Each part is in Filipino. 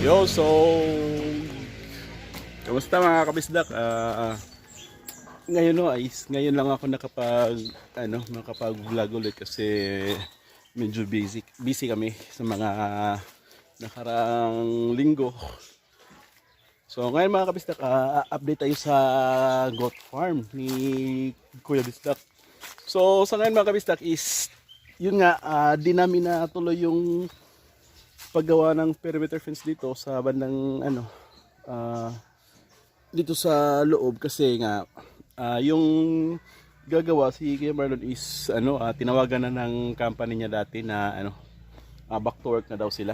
Yo, so kamusta mga kabisdak? Ngayon lang ako nakapag-vlog ulit kasi medyo busy kami sa mga nakarang linggo. So ngayon mga kabisdak, update tayo sa goat farm ni Kuya Bisdak. So sa ngayon mga kabisdak is yun nga, di namin natuloy yung paggawa ng perimeter fence dito sa bandang dito sa loob kasi nga yung gagawa si Kuya Marlon is tinawagan na ng company niya dati na back to work na daw sila.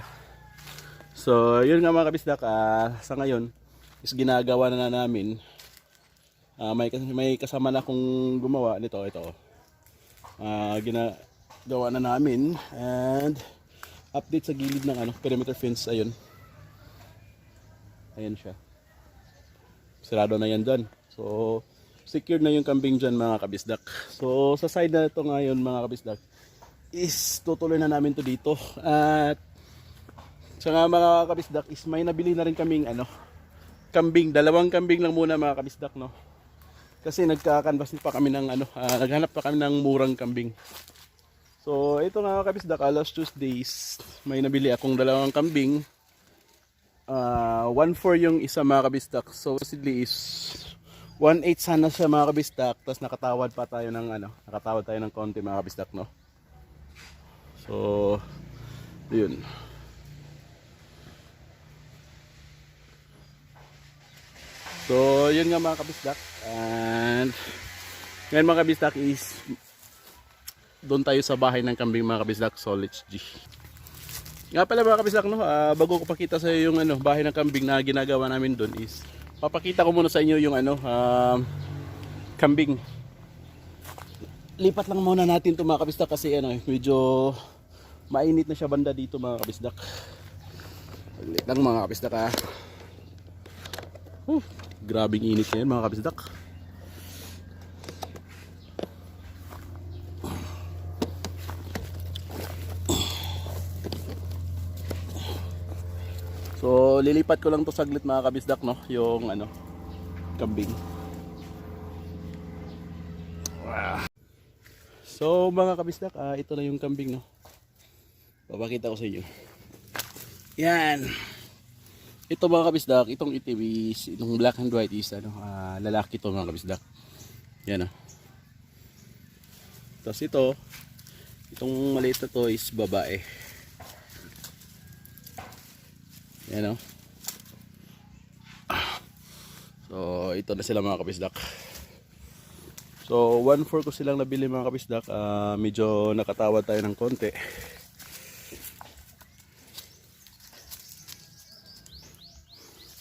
So yun nga mga kabisdak, sa ngayon is ginagawa na namin. May kasama na akong gumawa nito, ginagawa na namin and update sa gilid ng perimeter fence. Ayan siya, sarado na yan dyan. So secure na yung kambing dyan mga kabisdak. So sa side na ito ngayon mga kabisdak is tutuloy na namin to dito. At sa mga kabisdak is may nabili na rin kaming kambing, dalawang kambing lang muna mga kabisdak, no? Kasi nagkakanvas pa kami ng naghanap pa kami ng murang kambing. So ito nga mga kabisdak, last Tuesdays may nabili akong dalawang kambing. 1.4 yung isa mga kabisdak. So basically is 1.8 sana siya mga kabisdak. Tapos nakatawad tayo ng konti mga kabisdak, no? So yun. So yun nga mga kabisdak. And ngayon mga kabisdak is doon tayo sa bahay ng kambing mga kabisdak, Solits G. Nga pala mga kabisdak, no, bago ko pakita sa iyo yung bahay ng kambing na ginagawa namin doon is papakita ko muna sa inyo yung kambing. Lipat lang muna natin to mga kabisdak kasi medyo mainit na siya banda dito mga kabisdak. Saglit lang mga kabisdak, grabing init yan mga kabisdak. So lilipat ko lang to saglit mga kabisdak, no, yung kambing. So mga kabisdak, ito na yung kambing, no. Papakita ko sa inyo. Yan. Ito mga kabisdak, itong itim is, itong black and white is lalaki to mga kabisdak. Yan, Tapos itong maliit na to is babae. Yan, So ito na sila mga kabisdak. So 1.4 ko silang nabili mga kabisdak. Medyo nakatawad tayo ng konti.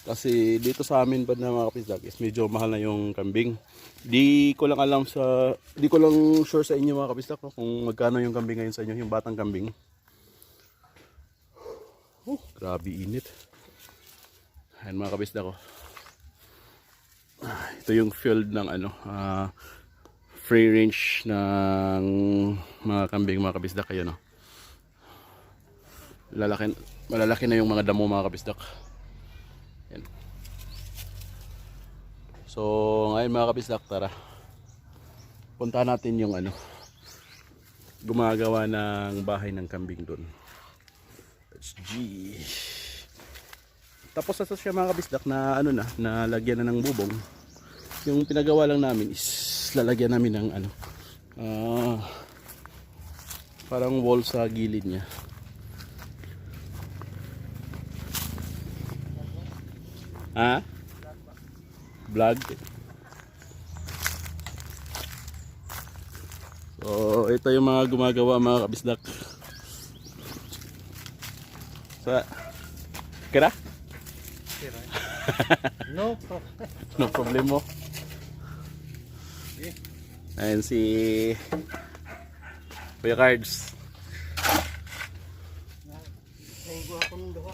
Kasi dito sa amin ba na mga kabisdak is medyo mahal na yung kambing. Di ko lang sure sa inyo mga kabisdak, kung magkano yung kambing ngayon sa inyo, yung batang kambing. Grabe init. Ayan mga kabisdak ko. Ito yung field ng free range ng mga kambing mga kabisdak. Ayan, malalaki na yung mga damo mga kabisdak. Ayan. So ngayon mga kabisdak, tara puntahan natin yung gumagawa ng bahay ng kambing doon. G. Tapos sa siya mga kabisdak na nalagyan na ng bubong. Yung pinagawa lang namin is lalagyan namin ng ano, ah, parang wall sa gilid niya. Ha? Vlog. So, ito yung mga gumagawa mga kabisdak. Sa kira? No. No problemo. Ayan si Kuya Cards. Naigo ako ng duha.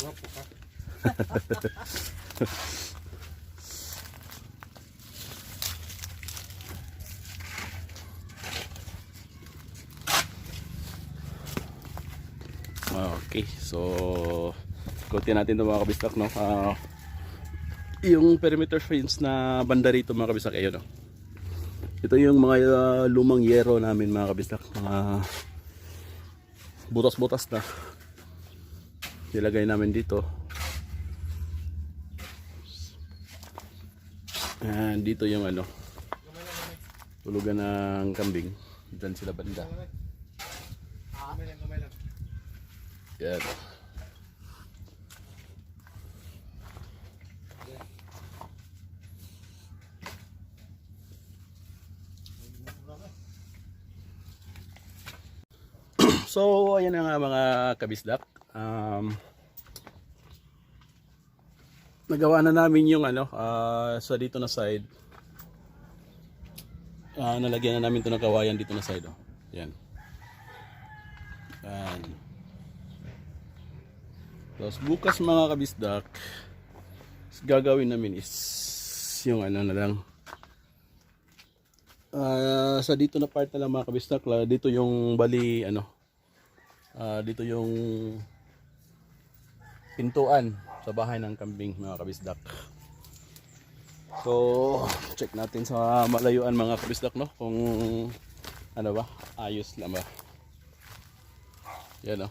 Gwapo ka. Okay, so ikutin natin ito mga kabistak, no? Yung perimeter fence na banda rito mga kabistak, ayun, no? Ito yung mga lumang yero namin mga kabistak, mga butas-butas na nilagay namin dito. And dito yung ano, tulugan ng kambing. Diyan sila banda. Yan. So, ayan na nga mga kabisdak. Nagawa na namin yung ano, sa dito na side. Nalagyan na namin ito ng kawayan dito na side. Oh. Yan. Yan. Tapos bukas mga kabisdak, gagawin namin is yung ano na lang. Sa dito na part na lang mga kabisdak, dito yung bali ano, dito yung pintuan sa bahay ng kambing mga kabisdak. So check natin sa malayuan mga kabisdak, no, kung ano ba, ayos lang ba. Yan, no.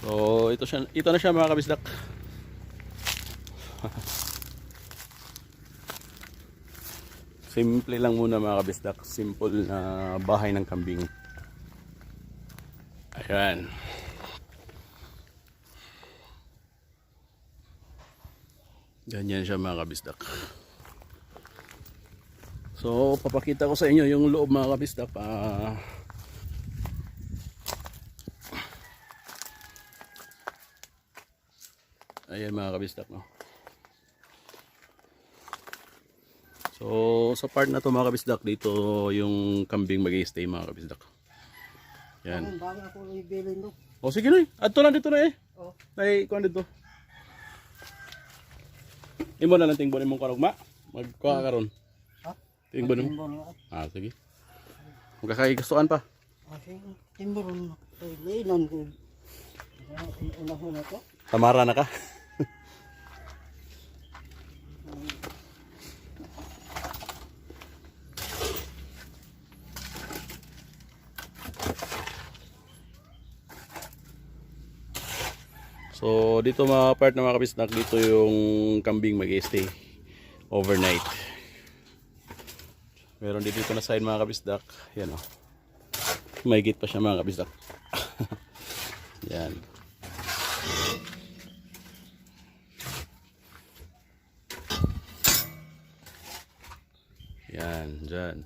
So ito na siya mga kabisdak. Simple lang muna mga kabisdak, simple na bahay ng kambing. Ayan. Ganyan siya mga kabisdak. So papakita ko sa inyo yung loob mga kabisdak. Ayan mga kabisdak, no. So sa part na to mga kabisdak, dito yung kambing mag-i-stay mga kabisdak. Yan. Ang dami ako ibilin do. O sige na, adto lang dito na eh. Oh. Ay, kuan dito. Imo na lang tingbo nimong karugma. Magkuha karon. Ha? Tingbo nimo. Sige. Magkakaigustuhan pa. Sige, timburon na. Linon ko. Una ko. Tamara na ka. So dito mga part na mga kabisdak, dito yung kambing mag-stay overnight. Meron dito na side mga kabisdak. Yan, o. May gate pa siya mga kabisdak. Yan. Yan, dyan.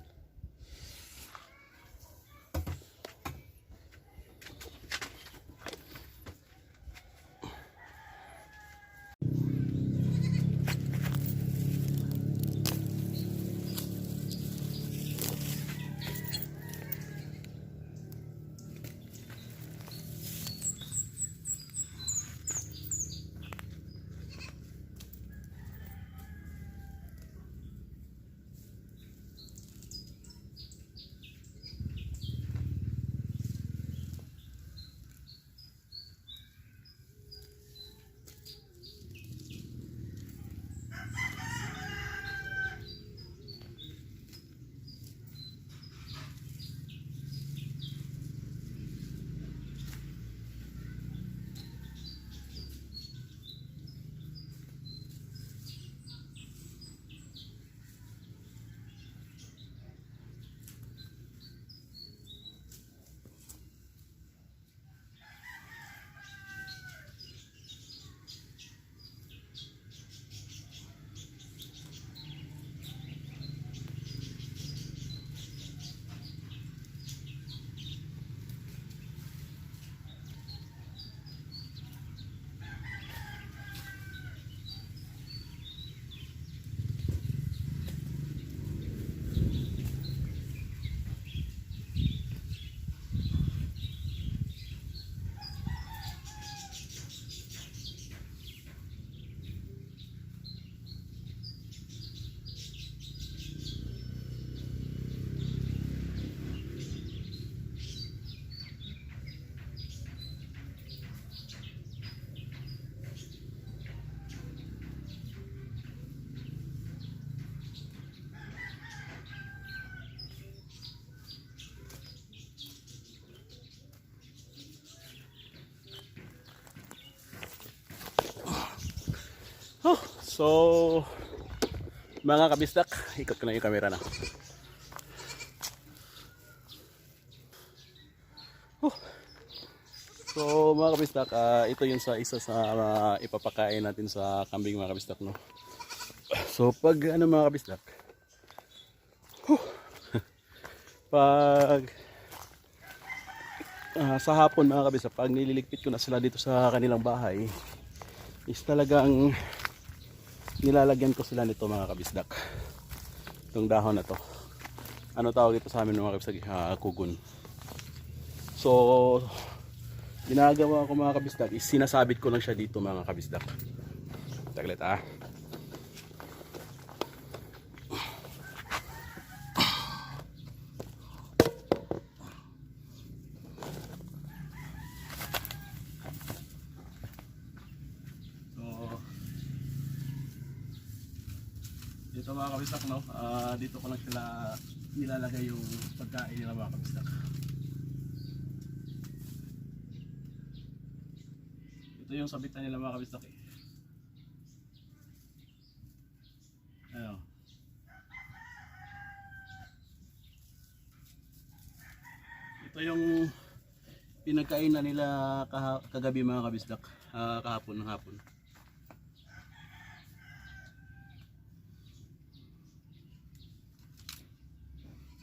So, mga kabisdak, ikot ko na yung camera na. So mga kabisdak, ito yung isa sa ipapakain natin sa kambing mga kabisdak, no. So pag mga kabisdak, pag sa hapon mga kabisdak, pag nililigpit ko na sila dito sa kanilang bahay, is talagang nilalagyan ko sila nito mga kabisdak. Itong dahon na to. Ano tawag ito sa amin mga kabisdak? Kugon. So ginagawa ko mga kabisdak is sinasabit ko lang siya dito mga kabisdak. Taglit dito mga kabisdak, no? Dito ko lang sila nilalagay yung pagkain nila mga kabisdak. Ito yung sabitan nila mga kabisdak eh. Ano? Ito yung pinagkain na nila kagabi mga kabisdak, kahapon ng hapon.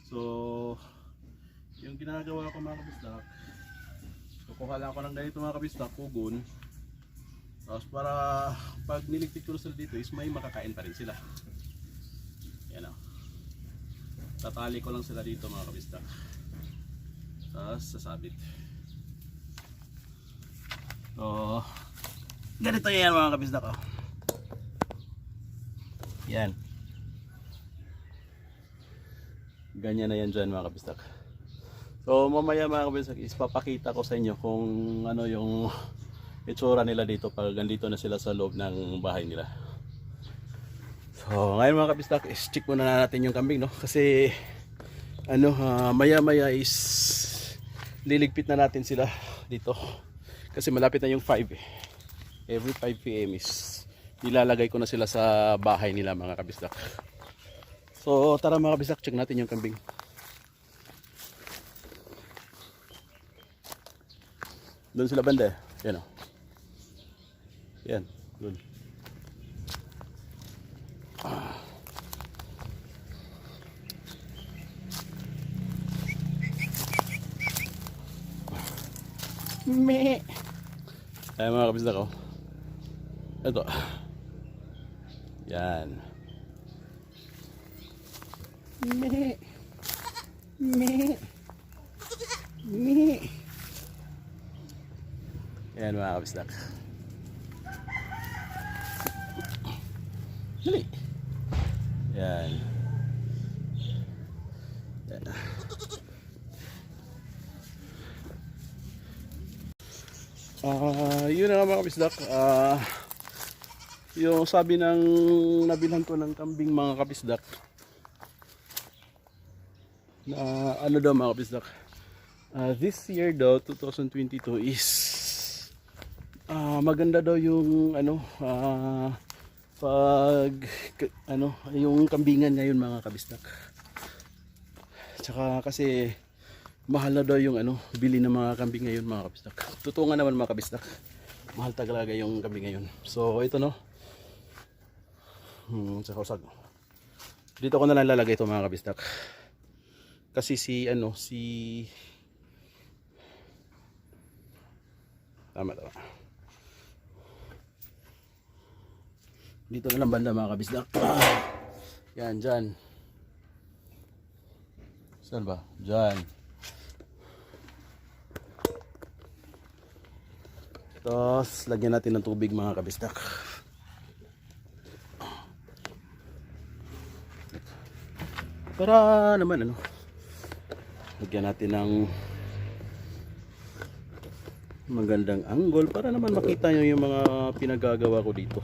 So, yung ginagawa ko mga kabisdak, kukuha lang ako ng ganito mga kabisdak, kugon. Tapos para pag niligpit ko sila dito is may makakain pa rin sila. Yan o. Tatali ko lang sila dito mga kabisdak. Tapos sasabit. So, ganito yan mga kabisdak. Oh. Yan. Ganyan na yan dyan mga kabisdak. So mamaya mga kabisdak is papakita ko sa inyo kung ano yung itsura nila dito pag nandito na sila sa loob ng bahay nila. So ngayon mga kabisdak is check muna natin yung kambing, no? Kasi maya maya is liligpit na natin sila dito. Kasi malapit na yung 5 eh. Every 5 PM is nilalagay ko na sila sa bahay nila mga kabisdak. So tara mga kabisdak, check natin yung kambing. Doon sila banda. Yan o. Yan. Doon. Me. Ayan mga kabisdak ko. Ito. Yan. Me. Me. Me. Ayan mga kabisdak. Dali. Yan. Yan. Yun na nga mga kabisdak. Yung sabi ng nabilhan ko ng kambing mga kabisdak, na ano daw mga kabisdak, this year daw 2022 is maganda daw yung pag yung kambingan ngayon mga kabisdak. Tsaka kasi mahal na daw yung bili ng mga kambing ngayon mga kabisdak. Totoo nga naman mga kabisdak, mahal talaga yung kambing ngayon. So ito no, tsaka usag dito ko na lang lalagay ito mga kabisdak. Kasi tama dito na lang banda mga kabisdak. Yan dyan. Saan ba? Dyan. Tapos lagyan natin ng tubig mga kabisdak. Para naman lagyan natin ng magandang angle para naman makita nyo yung mga pinagagawa ko dito.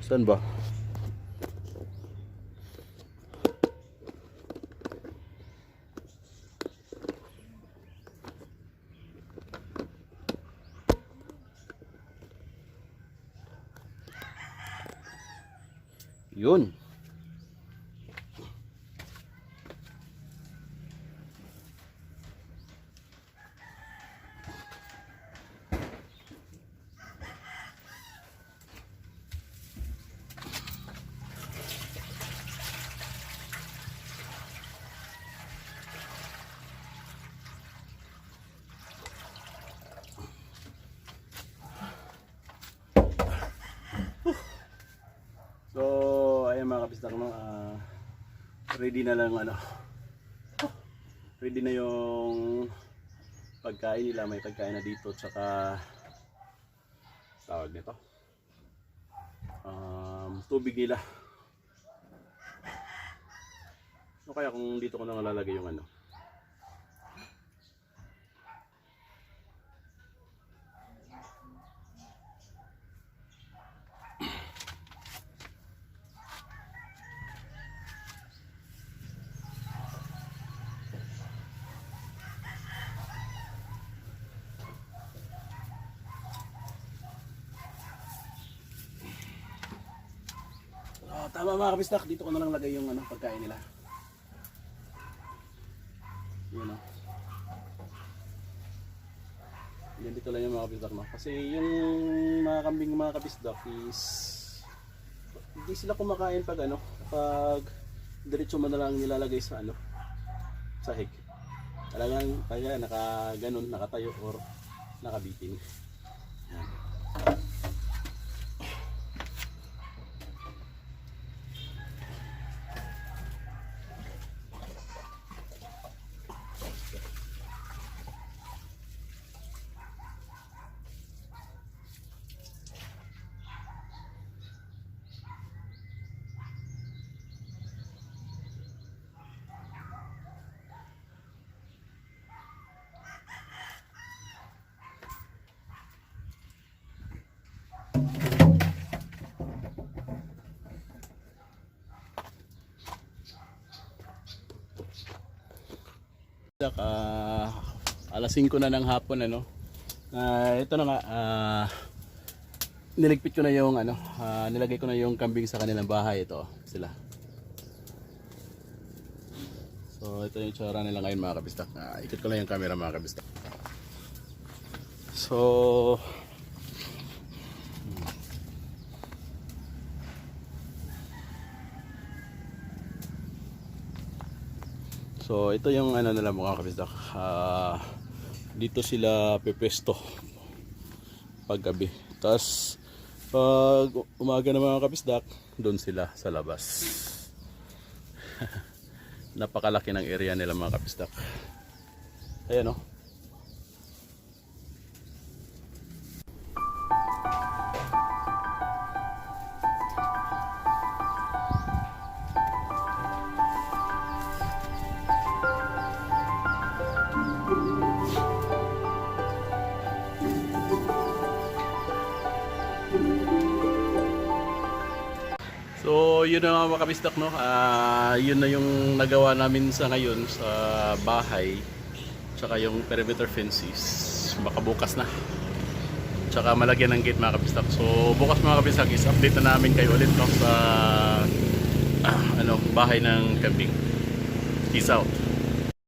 Saan ba? Yun. So, ayun mga kabisdak, no, ready na lang ano. Ready na yung pagkain nila, may pagkain na dito, tsaka tawag nito. Tubig nila. So kaya kung dito ko na lalagay yung ano. Tama mga kabisdak, dito ko na lang lagay yung ano, pagkain nila. Yun o. Yan dito lang yung mga kabisdak, no? Kasi yung mga kambing mga kabisdak is hindi sila kumakain pag ano, pag diretso mo na lang nilalagay sa ano, sahig. Talagang kaya nakaganon, nakatayo or nakabitin. Yan. Alas 5 na ng hapon ano. Ito na nga niligpit ko na yung ano, nilagay ko na yung kambing sa kanilang bahay. Ito sila. So ito yung tsura nila ngayon mga kabistak. Ikot ko lang yung camera mga kabistak. So ito yung ano nila mga kabisdak. Dito sila pepesto pag gabi. Tapos pag umaga na mga kabisdak, doon sila sa labas. Napakalaki ng area nila mga kabisdak. Ayan o. So yun na mga kabisdak, no? Yun na yung nagawa namin sa ngayon sa bahay. Tsaka yung perimeter fences. Baka bukas na. Tsaka malagyan ng gate mga kabisdak. So bukas mga kabisdak is update na namin kayo ulit, no? Sa bahay ng kambing. Peace out.